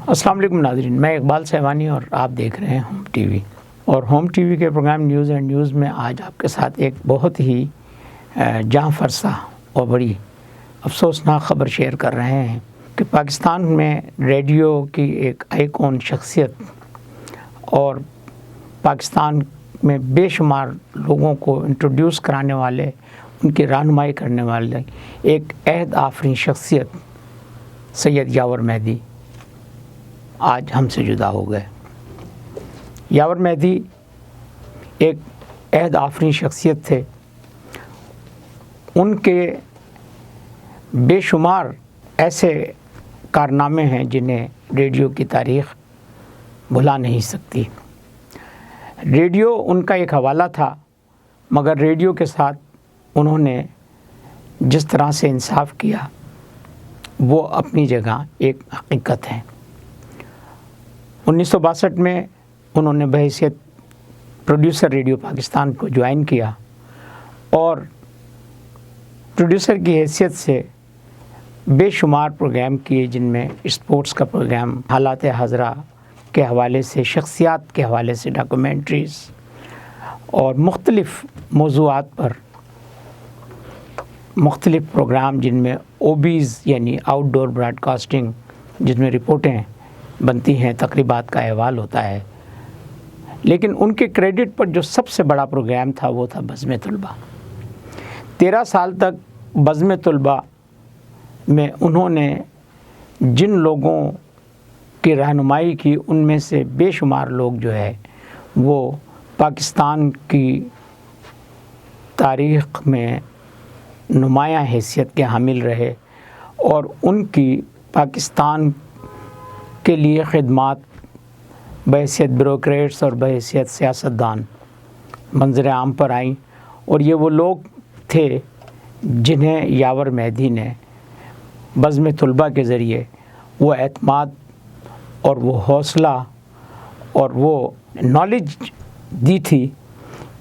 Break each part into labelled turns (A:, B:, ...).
A: السلام علیکم ناظرین، میں اقبال سیوانی اور آپ دیکھ رہے ہیں ہوم ٹی وی۔ اور ہوم ٹی وی کے پروگرام نیوز اینڈ نیوز میں آج آپ کے ساتھ ایک بہت ہی جاں فرسا اور بڑی افسوسناک خبر شیئر کر رہے ہیں کہ پاکستان میں ریڈیو کی ایک آئیکن شخصیت اور پاکستان میں بے شمار لوگوں کو انٹروڈیوس کرانے والے، ان کی رہنمائی کرنے والے ایک عہد آفرین شخصیت سید یاور مہدی آج ہم سے جدا ہو گئے۔ یاور مہدی ایک عہد آفرین شخصیت تھے۔ ان کے بے شمار ایسے کارنامے ہیں جنہیں ریڈیو کی تاریخ بھلا نہیں سکتی۔ ریڈیو ان کا ایک حوالہ تھا، مگر ریڈیو کے ساتھ انہوں نے جس طرح سے انصاف کیا وہ اپنی جگہ ایک حقیقت ہے۔ 1962 میں انہوں نے بحیثیت پروڈیوسر ریڈیو پاکستان کو جوائن کیا اور پروڈیوسر کی حیثیت سے بے شمار پروگرام کیے، جن میں اسپورٹس کا پروگرام، حالات حاضرہ کے حوالے سے، شخصیات کے حوالے سے ڈاکومنٹریز اور مختلف موضوعات پر مختلف پروگرام، جن میں اوبیز یعنی آؤٹ ڈور براڈ کاسٹنگ، جس میں رپورٹیں بنتی ہیں، تقریبات کا احوال ہوتا ہے۔ لیکن ان کے کریڈٹ پر جو سب سے بڑا پروگرام تھا وہ تھا بزم طلبہ۔ 13 سال تک بزم طلبہ میں انہوں نے جن لوگوں کی رہنمائی کی، ان میں سے بے شمار لوگ جو ہے وہ پاکستان کی تاریخ میں نمایاں حیثیت کے حامل رہے اور ان کی پاکستان کے لیے خدمات بحیثیت بیوروکریٹس اور بحیثیت سیاستدان منظر عام پر آئیں، اور یہ وہ لوگ تھے جنہیں یاور مہدی نے بزم طلبہ کے ذریعے وہ اعتماد اور وہ حوصلہ اور وہ نالج دی تھی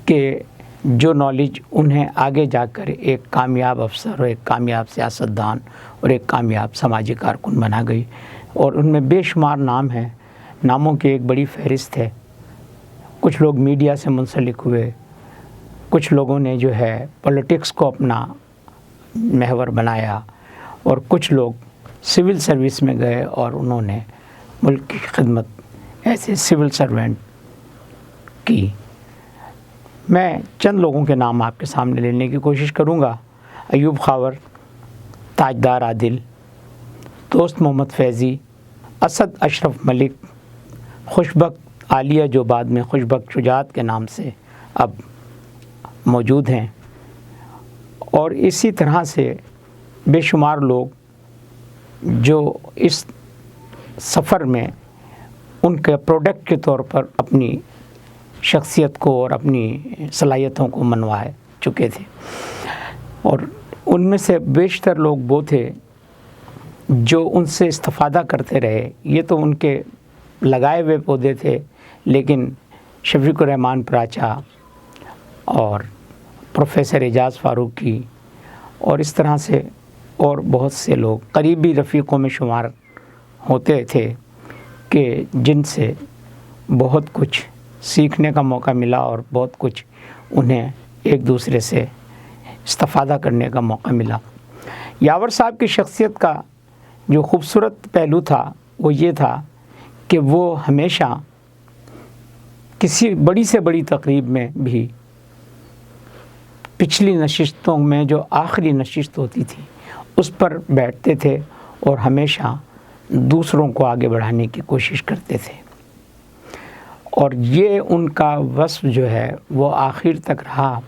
A: کہ جو نالج انہیں آگے جا کر ایک کامیاب افسر اور ایک کامیاب سیاستدان اور ایک کامیاب سماجی کارکن بنا گئی۔ اور ان میں بے شمار نام ہیں، ناموں کی ایک بڑی فہرست ہے۔ کچھ لوگ میڈیا سے منسلک ہوئے، کچھ لوگوں نے جو ہے پولیٹکس کو اپنا محور بنایا، اور کچھ لوگ سول سروس میں گئے اور انہوں نے ملک کی خدمت ایسے سول سرونٹ کی۔ میں چند لوگوں کے نام آپ کے سامنے لینے کی کوشش کروں گا۔ ایوب خاور، تاجدار عادل، دوست محمد فیضی، اسد اشرف ملک، خوشبخت عالیہ جو بعد میں خوشبخت شجاعت کے نام سے اب موجود ہیں، اور اسی طرح سے بے شمار لوگ جو اس سفر میں ان کے پروڈکٹ کے طور پر اپنی شخصیت کو اور اپنی صلاحیتوں کو منوا چکے تھے۔ اور ان میں سے بیشتر لوگ وہ تھے جو ان سے استفادہ کرتے رہے۔ یہ تو ان کے لگائے ہوئے پودے تھے، لیکن شفیق الرحمان پراچا اور پروفیسر اعجاز فاروقی اور اس طرح سے اور بہت سے لوگ قریبی رفیقوں میں شمار ہوتے تھے کہ جن سے بہت کچھ سیکھنے کا موقع ملا اور بہت کچھ انہیں ایک دوسرے سے استفادہ کرنے کا موقع ملا۔ یاور صاحب کی شخصیت کا جو خوبصورت پہلو تھا وہ یہ تھا کہ وہ ہمیشہ کسی بڑی سے بڑی تقریب میں بھی پچھلی نشستوں میں جو آخری نشست ہوتی تھی اس پر بیٹھتے تھے اور ہمیشہ دوسروں کو آگے بڑھانے کی کوشش کرتے تھے، اور یہ ان کا وصف جو ہے وہ آخر تک رہا۔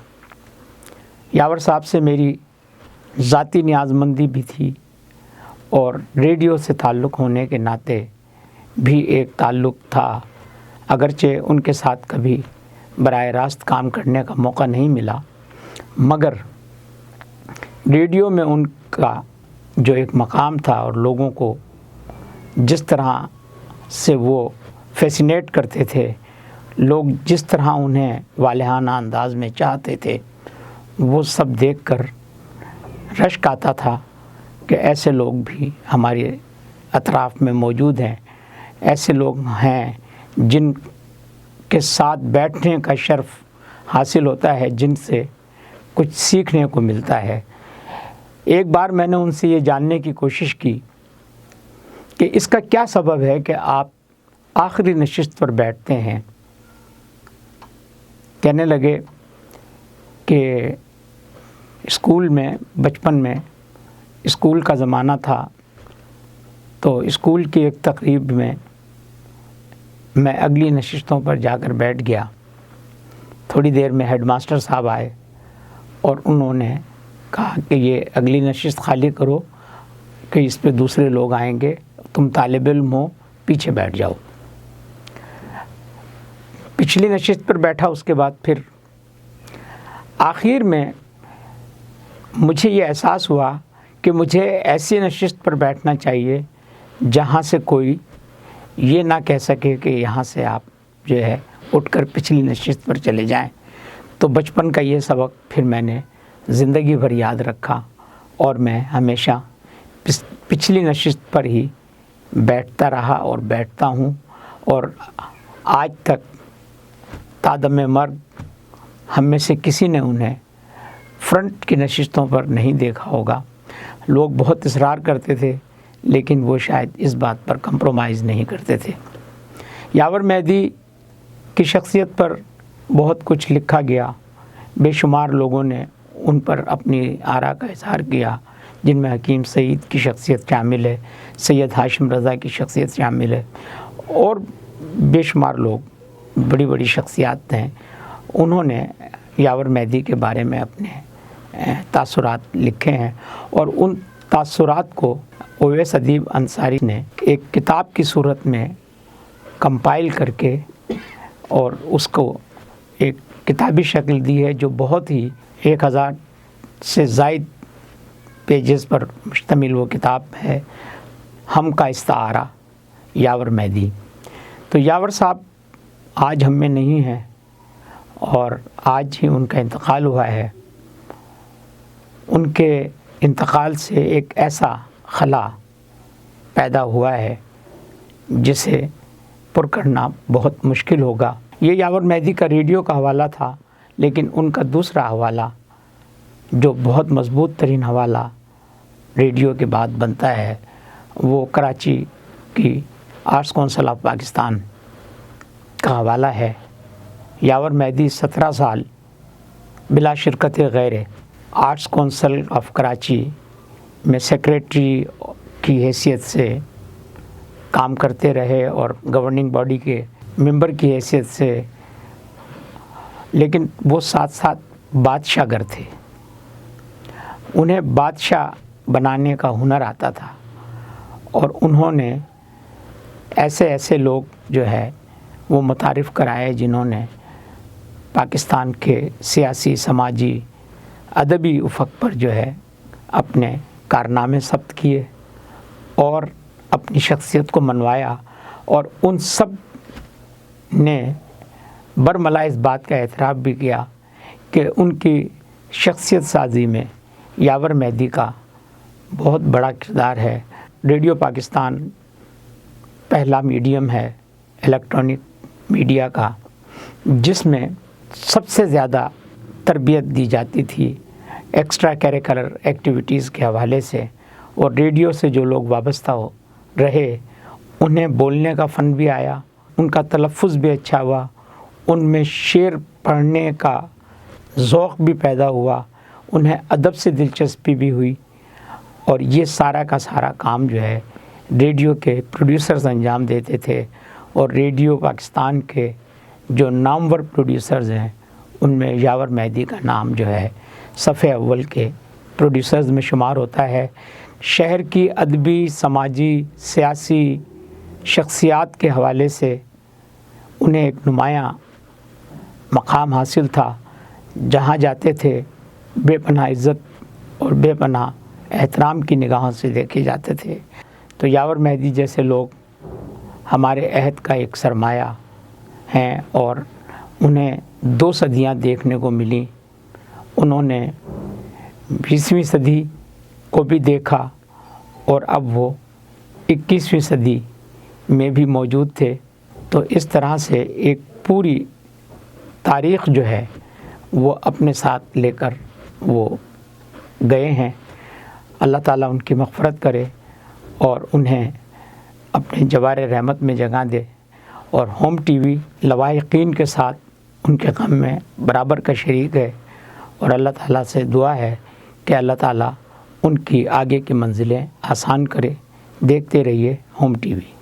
A: یاور صاحب سے میری ذاتی نیازمندی بھی تھی، اور ریڈیو سے تعلق ہونے کے ناطے بھی ایک تعلق تھا، اگرچہ ان کے ساتھ کبھی براہ راست کام کرنے کا موقع نہیں ملا، مگر ریڈیو میں ان کا جو ایک مقام تھا اور لوگوں کو جس طرح سے وہ فیسینیٹ کرتے تھے، لوگ جس طرح انہیں والہانہ انداز میں چاہتے تھے، وہ سب دیکھ کر رشک آتا تھا کہ ایسے لوگ بھی ہمارے اطراف میں موجود ہیں، ایسے لوگ ہیں جن کے ساتھ بیٹھنے کا شرف حاصل ہوتا ہے، جن سے کچھ سیکھنے کو ملتا ہے۔ ایک بار میں نے ان سے یہ جاننے کی کوشش کی کہ اس کا کیا سبب ہے کہ آپ آخری نشست پر بیٹھتے ہیں۔ کہنے لگے کہ اسکول میں، بچپن میں اسکول کا زمانہ تھا، تو اسکول کی ایک تقریب میں میں اگلی نشستوں پر جا کر بیٹھ گیا۔ تھوڑی دیر میں ہیڈ ماسٹر صاحب آئے اور انہوں نے کہا کہ یہ اگلی نشست خالی کرو کہ اس پہ دوسرے لوگ آئیں گے، تم طالب علم ہو، پیچھے بیٹھ جاؤ۔ پچھلی نشست پر بیٹھا، اس کے بعد پھر آخر میں مجھے یہ احساس ہوا کہ مجھے ایسی نشست پر بیٹھنا چاہیے جہاں سے کوئی یہ نہ کہہ سکے کہ یہاں سے آپ جو ہے اٹھ کر پچھلی نشست پر چلے جائیں۔ تو بچپن کا یہ سبق پھر میں نے زندگی بھر یاد رکھا اور میں ہمیشہ پچھلی نشست پر ہی بیٹھتا رہا اور بیٹھتا ہوں، اور آج تک تادم مرگ ہم میں سے کسی نے انہیں فرنٹ کی نشستوں پر نہیں دیکھا ہوگا۔ لوگ بہت اصرار کرتے تھے لیکن وہ شاید اس بات پر کمپرومائز نہیں کرتے تھے۔ یاور مہدی کی شخصیت پر بہت کچھ لکھا گیا، بے شمار لوگوں نے ان پر اپنی آراء کا اظہار کیا، جن میں حکیم سعید کی شخصیت شامل ہے، سید ہاشم رضا کی شخصیت شامل ہے، اور بے شمار لوگ، بڑی بڑی شخصیات ہیں، انہوں نے یاور مہدی کے بارے میں اپنے تاثرات لکھے ہیں، اور ان تاثرات کو اویس ادیب انصاری نے ایک کتاب کی صورت میں کمپائل کر کے اور اس کو ایک کتابی شکل دی ہے، جو بہت ہی 1000 سے زائد پیجز پر مشتمل وہ کتاب ہے، ہم کا استعارہ یاور مہدی۔ تو یاور صاحب آج ہم میں نہیں ہیں اور آج ہی ان کا انتقال ہوا ہے۔ ان کے انتقال سے ایک ایسا خلا پیدا ہوا ہے جسے پر کرنا بہت مشکل ہوگا۔ یہ یاور مہدی کا ریڈیو کا حوالہ تھا، لیکن ان کا دوسرا حوالہ جو بہت مضبوط ترین حوالہ ریڈیو کے بعد بنتا ہے، وہ کراچی کی آرٹس کونسل آف پاکستان کا حوالہ ہے۔ یاور مہدی 17 سال بلا شرکت غیر آرٹس کونسل آف کراچی میں سیکریٹری کی حیثیت سے کام کرتے رہے اور گورننگ باڈی کے ممبر کی حیثیت سے، لیکن وہ ساتھ ساتھ بادشاہ گر تھے۔ انہیں بادشاہ بنانے کا ہنر آتا تھا، اور انہوں نے ایسے لوگ جو ہے وہ متعارف کرائے جنہوں نے پاکستان کے سیاسی، سماجی، ادبی افق پر جو ہے اپنے کارنامے ثبت کیے اور اپنی شخصیت کو منوایا، اور ان سب نے برملا اس بات کا اعتراف بھی کیا کہ ان کی شخصیت سازی میں یاور مہدی کا بہت بڑا کردار ہے۔ ریڈیو پاکستان پہلا میڈیم ہے الیکٹرانک میڈیا کا جس میں سب سے زیادہ تربیت دی جاتی تھی ایکسٹرا کریکولر ایکٹیویٹیز کے حوالے سے، اور ریڈیو سے جو لوگ وابستہ رہے انہیں بولنے کا فن بھی آیا، ان کا تلفظ بھی اچھا ہوا، ان میں شعر پڑھنے کا ذوق بھی پیدا ہوا، انہیں ادب سے دلچسپی بھی ہوئی، اور یہ سارا کا سارا کام جو ہے ریڈیو کے پروڈیوسرز انجام دیتے تھے، اور ریڈیو پاکستان کے جو نامور پروڈیوسرز ہیں ان میں یاور مہدی کا نام جو ہے صفحے اول کے پروڈیوسرز میں شمار ہوتا ہے۔ شہر کی ادبی، سماجی، سیاسی شخصیات کے حوالے سے انہیں ایک نمایاں مقام حاصل تھا، جہاں جاتے تھے بے پناہ عزت اور بے پناہ احترام کی نگاہوں سے دیکھے جاتے تھے۔ تو یاور مہدی جیسے لوگ ہمارے عہد کا ایک سرمایہ ہیں، اور انہیں 2 صدیاں دیکھنے کو ملیں۔ انہوں نے 20ویں صدی کو بھی دیکھا، اور اب وہ 21ویں صدی میں بھی موجود تھے. تو اس طرح سے ایک پوری تاریخ جو ہے وہ اپنے ساتھ لے کر وہ گئے ہیں. اللہ تعالیٰ ان کی مغفرت کرے اور انہیں اپنے جوار رحمت میں جگہ دے، اور ہوم ٹی وی لواحقین کے ساتھ ان کے غم میں برابر کا شریک ہے، اور اللہ تعالیٰ سے دعا ہے کہ اللہ تعالیٰ ان کی آگے کی منزلیں آسان کرے. دیکھتے رہیے ہوم ٹی وی.